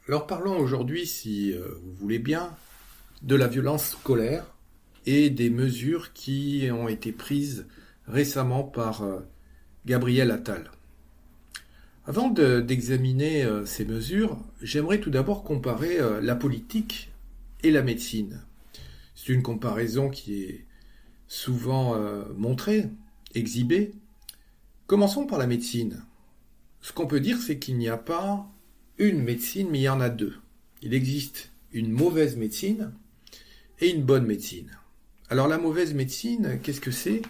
Alors parlons aujourd'hui, si vous voulez bien, de la violence scolaire et des mesures qui ont été prises récemment par Gabriel Attal. Avant d'examiner ces mesures, j'aimerais tout d'abord comparer la politique et la médecine. C'est une comparaison qui est souvent montrée, exhibée. Commençons par la médecine. Ce qu'on peut dire, c'est qu'il n'y a pas une médecine, mais il y en a deux. Il existe une mauvaise médecine et une bonne médecine. Alors la mauvaise médecine, qu'est-ce que c'est ?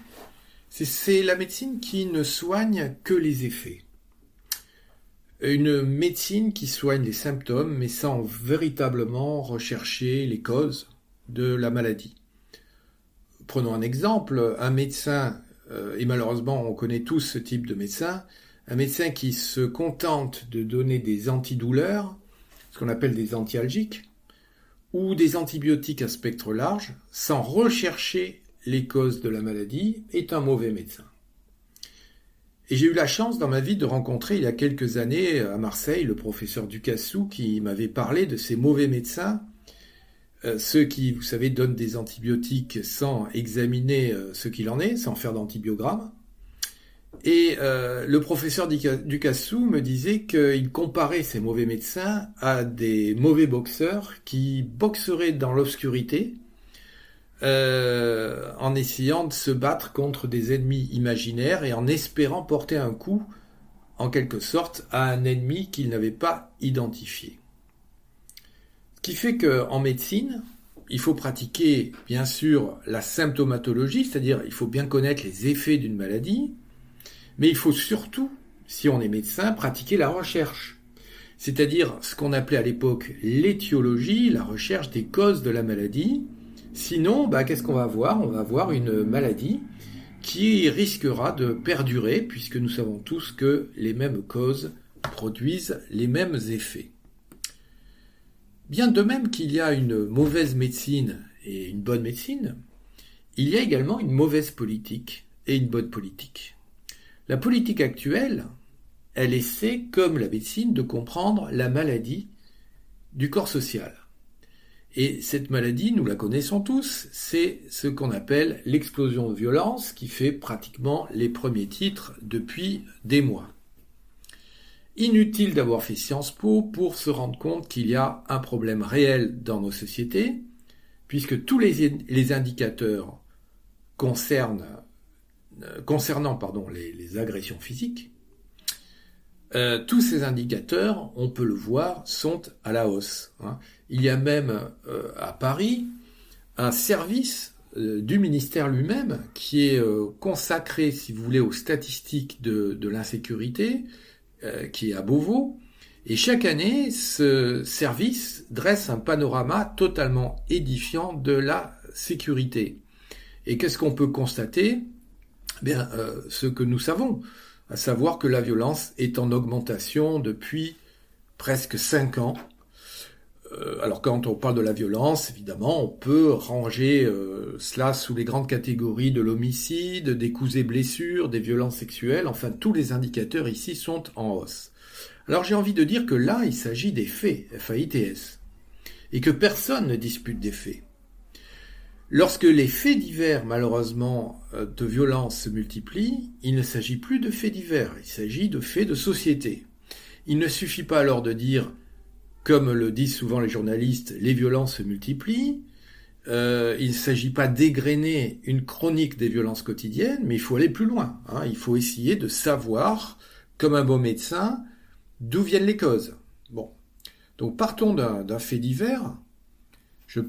C'est la médecine qui ne soigne que les effets. Une médecine qui soigne les symptômes, mais sans véritablement rechercher les causes de la maladie. Prenons un exemple, un médecin, et malheureusement on connaît tous ce type de médecin, un médecin qui se contente de donner des antidouleurs, ce qu'on appelle des antialgiques, ou des antibiotiques à spectre large, sans rechercher les causes de la maladie, est un mauvais médecin. Et j'ai eu la chance dans ma vie de rencontrer il y a quelques années à Marseille le professeur Ducassou qui m'avait parlé de ces mauvais médecins, ceux qui, vous savez, donnent des antibiotiques sans examiner ce qu'il en est, sans faire d'antibiogramme. Et le professeur Ducassou me disait qu'il comparait ces mauvais médecins à des mauvais boxeurs qui boxeraient dans l'obscurité en essayant de se battre contre des ennemis imaginaires et en espérant porter un coup, en quelque sorte, à un ennemi qu'ils n'avaient pas identifié. Ce qui fait qu'en médecine, il faut pratiquer, bien sûr, la symptomatologie, c'est-à-dire il faut bien connaître les effets d'une maladie, mais il faut surtout, si on est médecin, pratiquer la recherche. C'est-à-dire ce qu'on appelait à l'époque l'étiologie, la recherche des causes de la maladie. Sinon, qu'est-ce qu'on va avoir ? On va avoir une maladie qui risquera de perdurer, puisque nous savons tous que les mêmes causes produisent les mêmes effets. Bien de même qu'il y a une mauvaise médecine et une bonne médecine, il y a également une mauvaise politique et une bonne politique. La politique actuelle, elle essaie, comme la médecine, de comprendre la maladie du corps social. Et cette maladie, nous la connaissons tous, c'est ce qu'on appelle l'explosion de violence qui fait pratiquement les premiers titres depuis des mois. Inutile d'avoir fait Sciences Po pour se rendre compte qu'il y a un problème réel dans nos sociétés, puisque tous les indicateurs concernant les agressions physiques, tous ces indicateurs, on peut le voir, sont à la hausse. Il y a même à Paris un service du ministère lui-même qui est consacré, si vous voulez, aux statistiques de l'insécurité, qui est à Beauvau. Et chaque année, ce service dresse un panorama totalement édifiant de la sécurité. Et qu'est-ce qu'on peut constater ? Ce que nous savons, à savoir que la violence est en augmentation depuis presque 5 ans. Alors quand on parle de la violence, évidemment, on peut ranger cela sous les grandes catégories de l'homicide, des coups et blessures, des violences sexuelles, enfin tous les indicateurs ici sont en hausse. Alors j'ai envie de dire que là, il s'agit des faits, F-A-I-T-S, et que personne ne dispute des faits. Lorsque les faits divers, malheureusement, de violence se multiplient, il ne s'agit plus de faits divers, il s'agit de faits de société. Il ne suffit pas alors de dire, comme le disent souvent les journalistes, les violences se multiplient. Il ne s'agit pas d'égrener une chronique des violences quotidiennes, mais il faut aller plus loin. Il faut essayer de savoir, comme un bon médecin, d'où viennent les causes. Bon, donc partons d'un fait divers. Je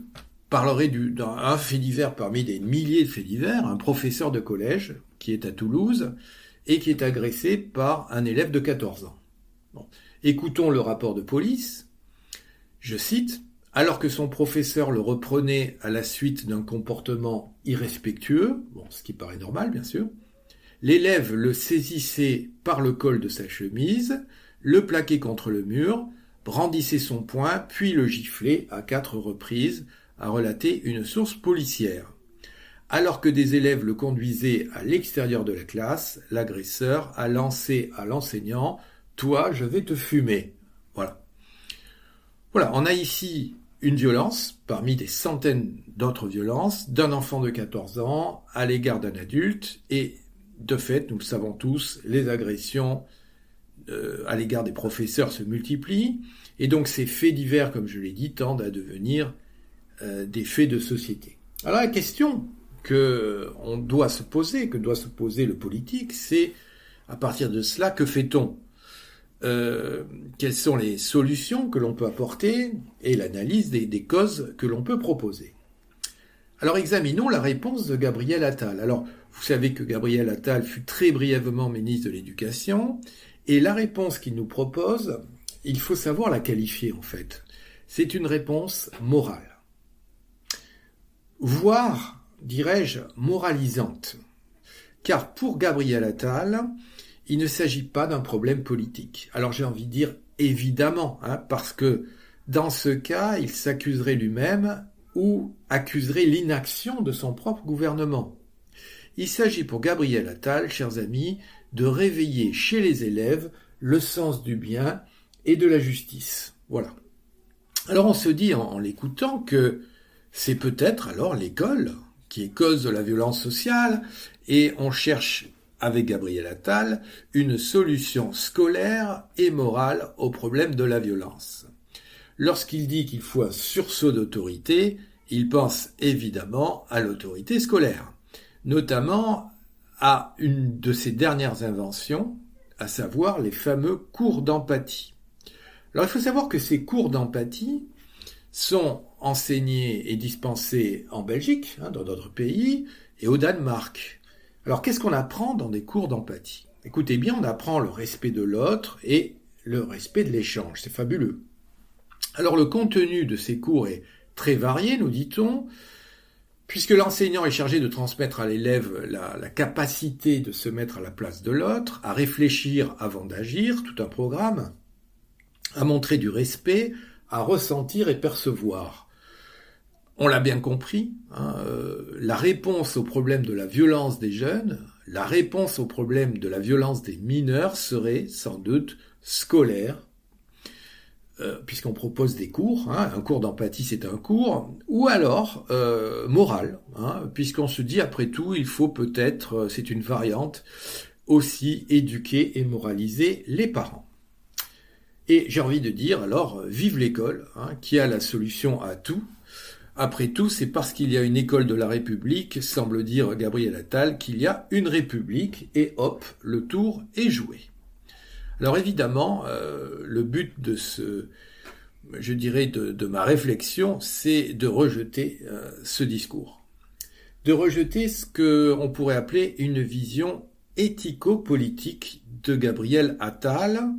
parlerai d'un fait divers parmi des milliers de faits divers, un professeur de collège qui est à Toulouse et qui est agressé par un élève de 14 ans. Bon. Écoutons le rapport de police. Je cite, « Alors que son professeur le reprenait à la suite d'un comportement irrespectueux, ce qui paraît normal bien sûr, l'élève le saisissait par le col de sa chemise, le plaquait contre le mur, brandissait son poing, puis le giflait à 4 reprises, a relaté une source policière. Alors que des élèves le conduisaient à l'extérieur de la classe, l'agresseur a lancé à l'enseignant « Toi, je vais te fumer ». Voilà. Voilà, on a ici une violence parmi des centaines d'autres violences d'un enfant de 14 ans à l'égard d'un adulte et de fait, nous le savons tous, les agressions à l'égard des professeurs se multiplient et donc ces faits divers, comme je l'ai dit, tendent à devenir des faits de société. Alors la question que doit se poser le politique, c'est à partir de cela, que fait-on ? Quelles sont les solutions que l'on peut apporter et l'analyse des causes que l'on peut proposer. Alors examinons la réponse de Gabriel Attal. Alors vous savez que Gabriel Attal fut très brièvement ministre de l'Éducation et la réponse qu'il nous propose, il faut savoir la qualifier en fait. C'est une réponse morale, voire, dirais-je, moralisante. Car pour Gabriel Attal, il ne s'agit pas d'un problème politique. Alors j'ai envie de dire évidemment, parce que dans ce cas, il s'accuserait lui-même ou accuserait l'inaction de son propre gouvernement. Il s'agit pour Gabriel Attal, chers amis, de réveiller chez les élèves le sens du bien et de la justice. Voilà. Alors on se dit en l'écoutant que c'est peut-être alors l'école qui est cause de la violence sociale et on cherche avec Gabriel Attal, une solution scolaire et morale au problème de la violence. Lorsqu'il dit qu'il faut un sursaut d'autorité, il pense évidemment à l'autorité scolaire, notamment à une de ses dernières inventions, à savoir les fameux cours d'empathie. Alors il faut savoir que ces cours d'empathie sont enseignés et dispensés en Belgique, dans d'autres pays, et au Danemark. Alors, qu'est-ce qu'on apprend dans des cours d'empathie ? Écoutez bien, on apprend le respect de l'autre et le respect de l'échange. C'est fabuleux. Alors, le contenu de ces cours est très varié, nous dit-on, puisque l'enseignant est chargé de transmettre à l'élève la capacité de se mettre à la place de l'autre, à réfléchir avant d'agir, tout un programme, à montrer du respect, à ressentir et percevoir. On l'a bien compris, la réponse au problème de la violence des jeunes, la réponse au problème de la violence des mineurs serait sans doute scolaire, puisqu'on propose des cours, un cours d'empathie c'est un cours, ou alors moral, puisqu'on se dit après tout il faut peut-être, c'est une variante, aussi éduquer et moraliser les parents. Et j'ai envie de dire alors, vive l'école, qui a la solution à tout. Après tout, c'est parce qu'il y a une école de la République, semble dire Gabriel Attal, qu'il y a une République, et hop, le tour est joué. Alors évidemment, le but de de ma réflexion, c'est de rejeter ce discours. De rejeter ce qu'on pourrait appeler une vision éthico-politique de Gabriel Attal,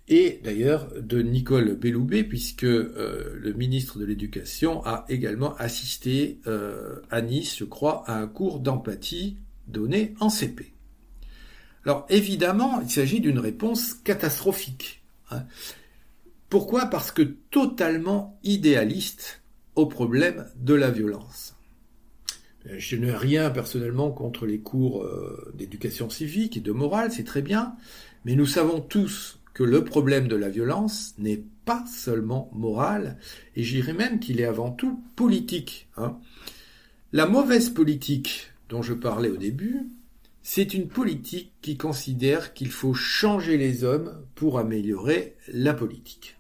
et d'ailleurs de Nicole Belloubet, puisque le ministre de l'Éducation a également assisté à Nice, je crois, à un cours d'empathie donné en CP. Alors évidemment, il s'agit d'une réponse catastrophique. Pourquoi ? Parce que totalement idéaliste au problème de la violence. Je n'ai rien personnellement contre les cours d'éducation civique et de morale, c'est très bien, mais nous savons tous que le problème de la violence n'est pas seulement moral, et je dirais même qu'il est avant tout politique. La mauvaise politique dont je parlais au début, c'est une politique qui considère qu'il faut changer les hommes pour améliorer la politique.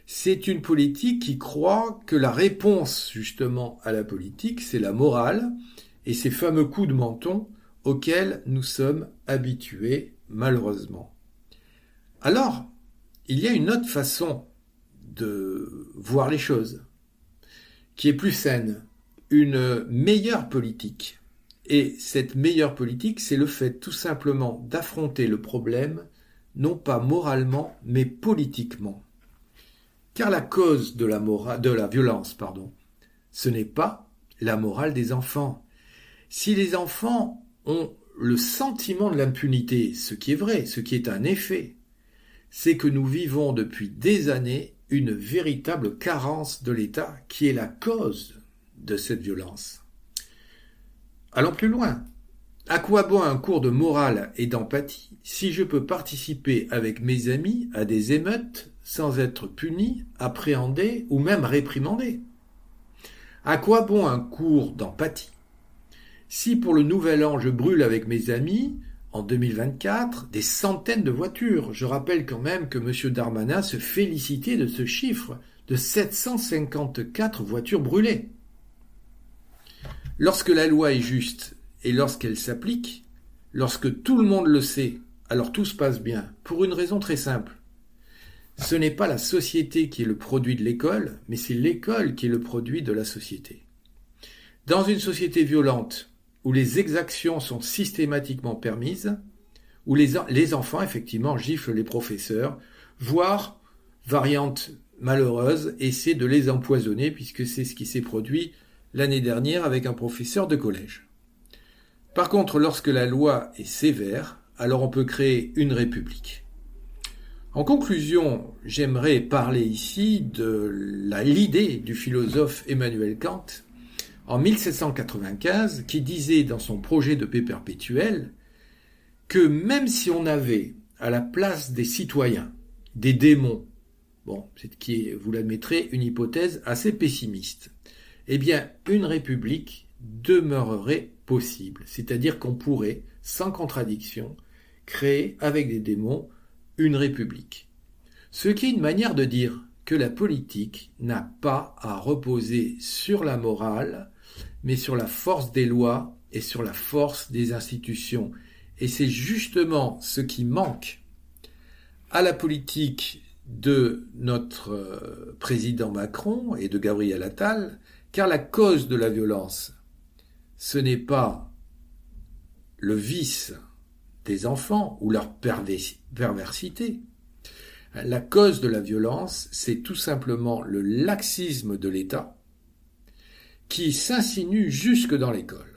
C'est une politique qui croit que la réponse justement à la politique, c'est la morale et ces fameux coups de menton auxquels nous sommes habitués malheureusement. Alors, il y a une autre façon de voir les choses, qui est plus saine, une meilleure politique. Et cette meilleure politique, c'est le fait tout simplement d'affronter le problème, non pas moralement, mais politiquement. Car la cause de la violence, ce n'est pas la morale des enfants. Si les enfants ont le sentiment de l'impunité, ce qui est vrai, ce qui est un effet, c'est que nous vivons depuis des années une véritable carence de l'État qui est la cause de cette violence. Allons plus loin. À quoi bon un cours de morale et d'empathie si je peux participer avec mes amis à des émeutes sans être puni, appréhendé ou même réprimandé. À quoi bon un cours d'empathie si pour le nouvel an je brûle avec mes amis, en 2024, des centaines de voitures? Je rappelle quand même que M. Darmanin se félicitait de ce chiffre de 754 voitures brûlées. Lorsque la loi est juste et lorsqu'elle s'applique, lorsque tout le monde le sait, alors tout se passe bien, pour une raison très simple. Ce n'est pas la société qui est le produit de l'école, mais c'est l'école qui est le produit de la société. Dans une société violente, où les exactions sont systématiquement permises, où les enfants, effectivement, giflent les professeurs, voire, variante malheureuse, essaient de les empoisonner, puisque c'est ce qui s'est produit l'année dernière avec un professeur de collège. Par contre, lorsque la loi est sévère, alors on peut créer une république. En conclusion, j'aimerais parler ici de l'idée du philosophe Emmanuel Kant, en 1795, qui disait dans son projet de paix perpétuelle que même si on avait à la place des citoyens des démons, bon, c'est qui est, vous l'admettrez, une hypothèse assez pessimiste, eh bien, une république demeurerait possible. C'est-à-dire qu'on pourrait, sans contradiction, créer avec des démons une république. Ce qui est une manière de dire que la politique n'a pas à reposer sur la morale, mais sur la force des lois et sur la force des institutions. Et c'est justement ce qui manque à la politique de notre président Macron et de Gabriel Attal, car la cause de la violence, ce n'est pas le vice des enfants ou leur perversité. La cause de la violence, c'est tout simplement le laxisme de l'État qui s'insinue jusque dans l'école.